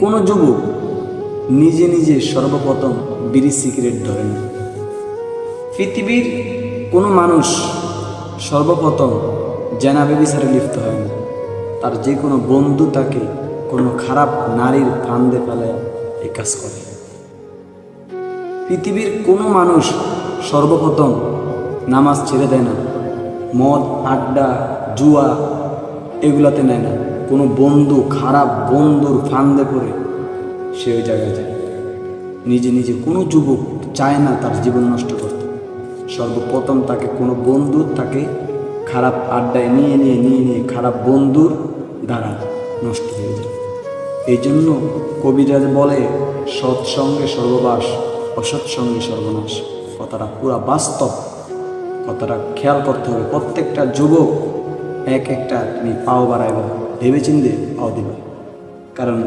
কোনো যুবক নিজে নিজে সর্বপ্রথম বিড়ি সিগারেট ধরে না। পৃথিবীর কোনো মানুষ সর্বপ্রথম জেনা ব্যভিচারে লিপ্ত হয় না। তার যে কোনো বন্ধু তাকে কোনো খারাপ নারীর ফান্দে ফেলে এই কাজ করে। পৃথিবীর কোনো মানুষ সর্বপ্রথম নামাজ ছেড়ে দেয় না, মদ আড্ডা জুয়া এগুলাতে নেয় না। কোনো বন্ধু খারাপ বন্ধুর ফান্দে পড়ে সে ওই জায়গায় যায়। নিজে নিজে কোনো যুবক চায় না তার জীবন নষ্ট করতে। সর্বপ্রথম তাকে কোনো বন্ধু তাকে খারাপ আড্ডায় নিয়ে খারাপ বন্ধুর দ্বারা নষ্ট হয়ে যায়। এই জন্য কবিরাজ বলে, সৎসঙ্গে সর্ববাস, অসৎসঙ্গে সর্বনাশ। কথাটা পুরা বাস্তব, কথাটা খেয়াল করতে হবে। প্রত্যেকটা যুবক এক একটা তুমি পাও বাড়াইবা, ভেবেচিন্তে পাও দিবা। কারণ